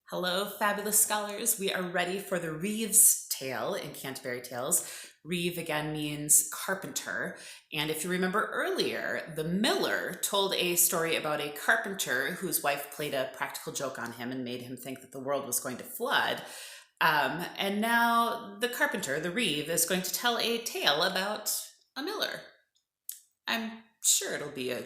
Hello, fabulous scholars. We are ready for the Reeve's tale in Canterbury Tales. Reeve again means carpenter. And if you remember earlier, the miller told a story about a carpenter whose wife played a practical joke on him and made him think that the world was going to flood. And now the carpenter, the Reeve, is going to tell a tale about a miller. I'm sure it'll be a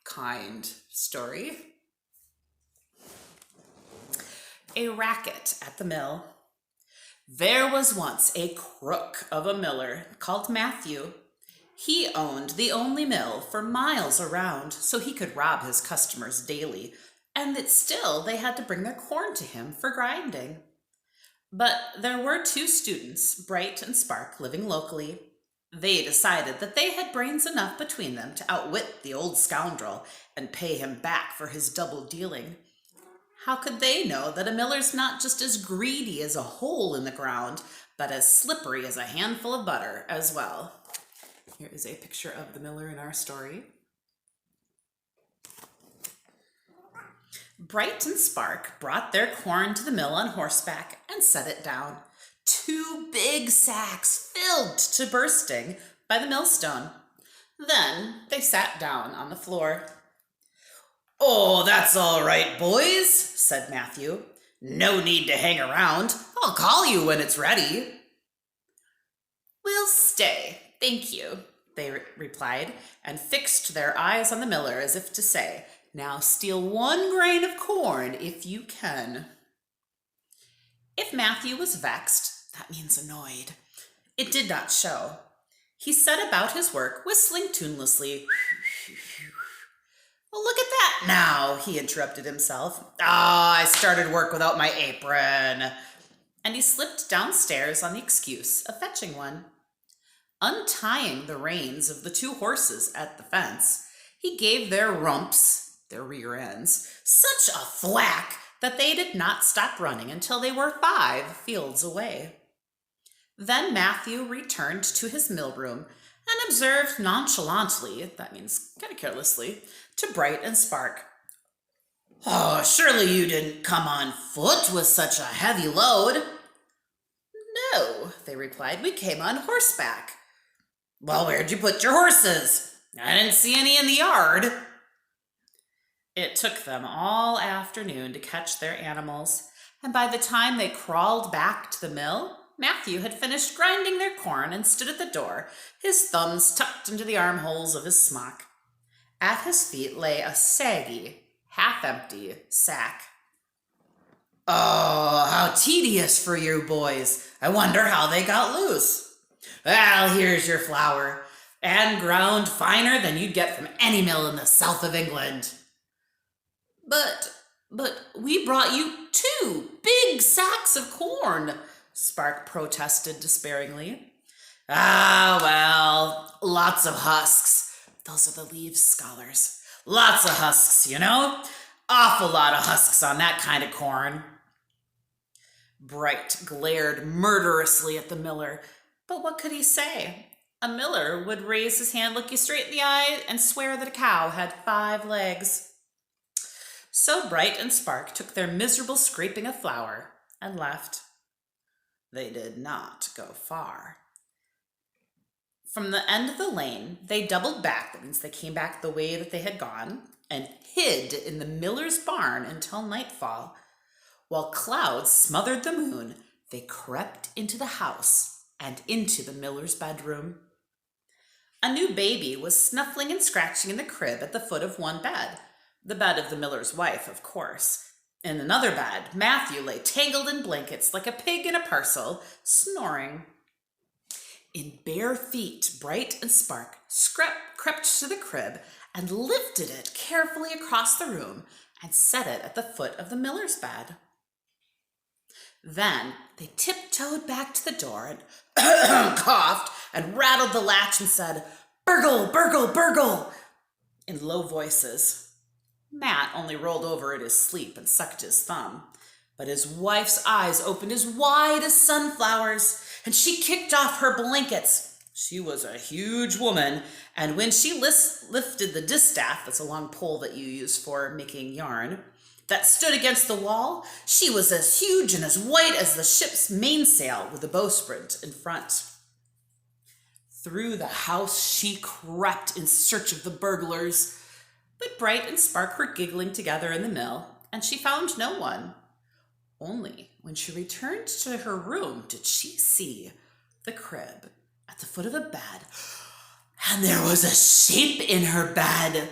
kind story. A racket at the mill. There was once a crook of a miller called Matthew. He owned the only mill for miles around, so he could rob his customers daily, and that still they had to bring their corn to him for grinding. But there were two students, Bright and Spark, living locally. They decided that they had brains enough between them to outwit the old scoundrel and pay him back for his double dealing. How could they know that a miller's not just as greedy as a hole in the ground, but as slippery as a handful of butter as well? Here is a picture of the miller in our story. Bright and Spark brought their corn to the mill on horseback and set it down. Two big sacks filled to bursting by the millstone. Then they sat down on the floor. "Oh, that's all right, boys," said Matthew. "No need to hang around. I'll call you when it's ready." "We'll stay, thank you," they replied, and fixed their eyes on the miller as if to say, "Now steal 1 grain of corn if you can." If Matthew was vexed, that means annoyed. It did not show. He set about his work, whistling tunelessly. "Well, look at that now," he interrupted himself. I started work without my apron." And he slipped downstairs on the excuse of fetching one. Untying the reins of the 2 horses at the fence, he gave their rumps, their rear ends, such a thwack that they did not stop running until they were 5 fields away. Then Matthew returned to his mill room and observed nonchalantly, that means kind of carelessly, to Bright and Spark. "Oh, surely you didn't come on foot with such a heavy load." "No," they replied, "we came on horseback." "Well, where'd you put your horses? I didn't see any in the yard." It took them all afternoon to catch their animals, and by the time they crawled back to the mill, Matthew had finished grinding their corn and stood at the door, his thumbs tucked into the armholes of his smock. At his feet lay a saggy, half-empty sack. "Oh, how tedious for you boys. I wonder how they got loose." "Well, here's your flour, and ground finer than you'd get from any mill in the south of England." But we brought you 2 big sacks of corn," Spark protested despairingly. Well, lots of husks. Those are the leaves, scholars. Lots of husks, you know? Awful lot of husks on that kind of corn." Bright glared murderously at the miller, but what could he say? A miller would raise his hand, look you straight in the eye, and swear that a cow had 5 legs. So Bright and Spark took their miserable scraping of flour and left. They did not go far. From the end of the lane, they doubled back, that means they came back the way that they had gone, and hid in the miller's barn until nightfall. While clouds smothered the moon, they crept into the house and into the miller's bedroom. A new baby was snuffling and scratching in the crib at the foot of one bed, the bed of the miller's wife, of course. In another bed, Matthew lay tangled in blankets like a pig in a parcel, snoring. In bare feet, Bright and Spark crept to the crib and lifted it carefully across the room and set it at the foot of the miller's bed. Then they tiptoed back to the door and coughed and rattled the latch and said, "Burgle, burgle, burgle," in low voices. Matt only rolled over in his sleep and sucked his thumb, but his wife's eyes opened as wide as sunflowers, and she kicked off her blankets. She was a huge woman, and when she lifted the distaff, that's a long pole that you use for making yarn, that stood against the wall. She was as huge and as white as the ship's mainsail with the bowsprit in front. Through the house she crept in search of the burglars, but Bright and Spark were giggling together in the mill, and she found no one. Only when she returned to her room did she see the crib at the foot of the bed, and there was a shape in her bed.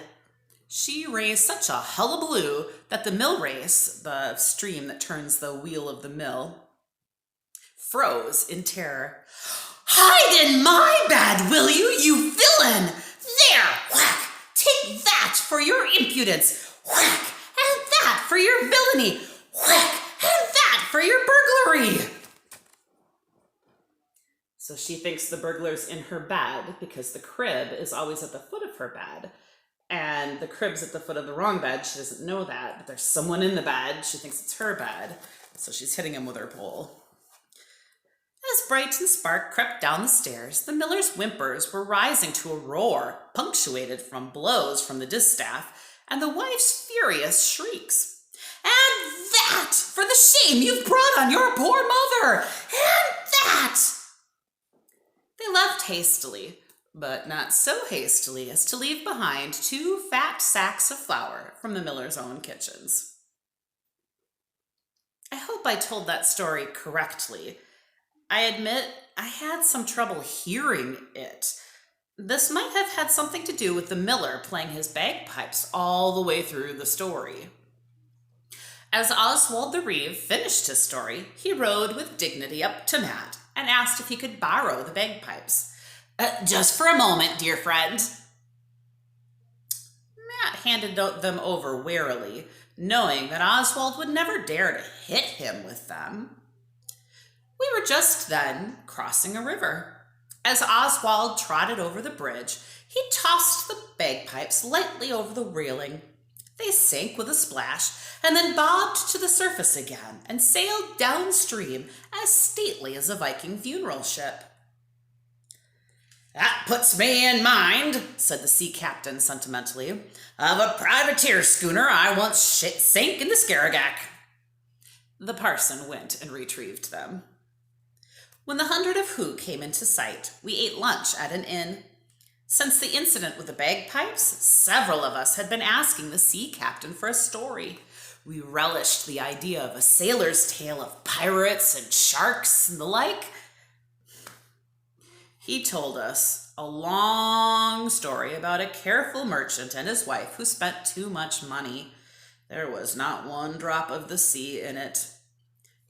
She raised such a hullabaloo that the mill race, the stream that turns the wheel of the mill, froze in terror. "Hide in my bed, will you, you villain! There, whack! Take that for your impudence! Whack! And that for your villainy! Whack! And that for your burglary!" So she thinks the burglar's in her bed because the crib is always at the foot of her bed. And the crib's at the foot of the wrong bed. She doesn't know that, but there's someone in the bed. She thinks it's her bed, so she's hitting him with her pole. As Bright and Spark crept down the stairs, the miller's whimpers were rising to a roar, punctuated from blows from the distaff, and the wife's furious shrieks. "And that for the shame you've brought on your poor mother! And that!" They left hastily, but not so hastily as to leave behind 2 fat sacks of flour from the miller's own kitchens. I hope I told that story correctly. I admit I had some trouble hearing it. This might have had something to do with the miller playing his bagpipes all the way through the story. As Oswald the Reeve finished his story, he rode with dignity up to Matt and asked if he could borrow the bagpipes. "Just for a moment, dear friend." Matt handed them over warily, knowing that Oswald would never dare to hit him with them. We were just then crossing a river. As Oswald trotted over the bridge, he tossed the bagpipes lightly over the railing. They sank with a splash and then bobbed to the surface again and sailed downstream as stately as a Viking funeral ship. "That puts me in mind," said the sea captain sentimentally, "of a privateer schooner I once sank in the Scaragack." The parson went and retrieved them. When the 100 of Who came into sight, we ate lunch at an inn. Since the incident with the bagpipes, several of us had been asking the sea captain for a story. We relished the idea of a sailor's tale of pirates and sharks and the like. He told us a long story about a careful merchant and his wife who spent too much money. There was not one drop of the sea in it.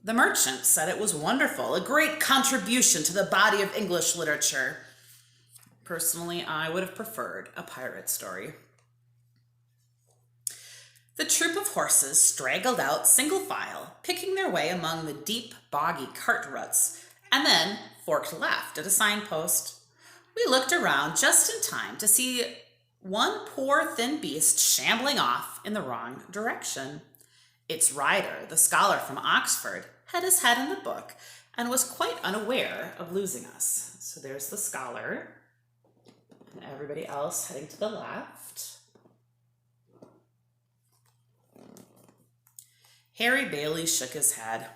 The merchant said it was wonderful, a great contribution to the body of English literature. Personally, I would have preferred a pirate story. The troop of horses straggled out single file, picking their way among the deep, boggy cart ruts, and then forked left at a signpost. We looked around just in time to see one poor thin beast shambling off in the wrong direction. Its rider, the scholar from Oxford, had his head in the book and was quite unaware of losing us. So there's the scholar, and everybody else heading to the left. Harry Bailey shook his head.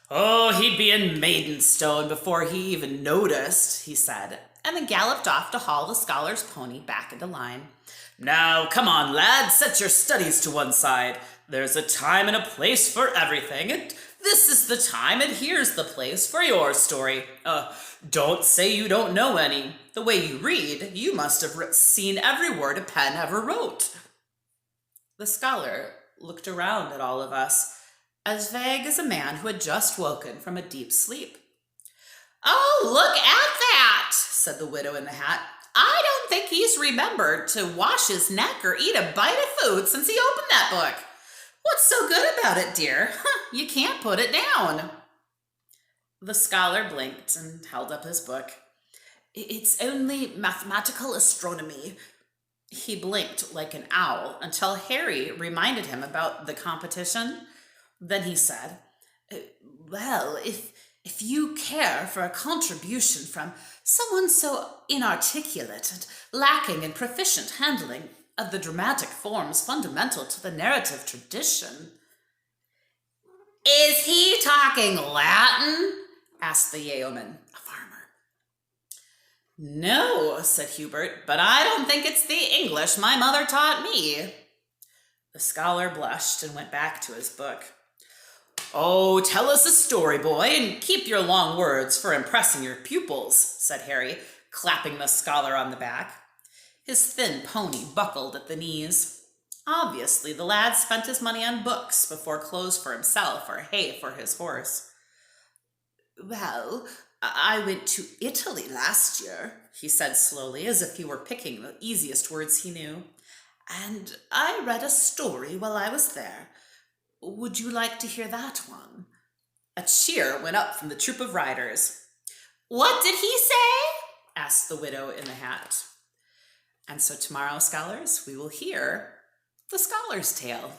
"Oh, he'd be in Maidenstone before he even noticed," he said, and then galloped off to haul the scholar's pony back into line. "Now, come on, lad, set your studies to one side. There's a time and a place for everything, and this is the time and here's the place for your story. Don't say you don't know any. The way you read, you must have seen every word a pen ever wrote." The scholar looked around at all of us, as vague as a man who had just woken from a deep sleep. "Oh, look at that," said the widow in the hat. "I don't think he's remembered to wash his neck or eat a bite of food since he opened that book. What's so good about it, dear? You can't put it down." The scholar blinked and held up his book. "It's only mathematical astronomy." He blinked like an owl until Harry reminded him about the competition. Then he said, "Well, if you care for a contribution from someone so inarticulate and lacking in proficient handling of the dramatic forms fundamental to the narrative tradition." he talking Latin? Asked the yeoman, a farmer. No, said Hubert, but I don't think it's the English my mother taught me. The scholar blushed and went back to his book. Oh, tell us a story, boy, and keep your long words for impressing your pupils, said Harry, clapping the scholar on the back. His thin pony buckled at the knees. Obviously, the lad spent his money on books before clothes for himself or hay for his horse. Well, I went to Italy last year, he said slowly, as if he were picking the easiest words he knew. And I read a story while I was there. Would you like to hear that one? A cheer went up from the troop of riders. What did he say? Asked the widow in the hat. And so tomorrow, scholars, we will hear the scholar's tale.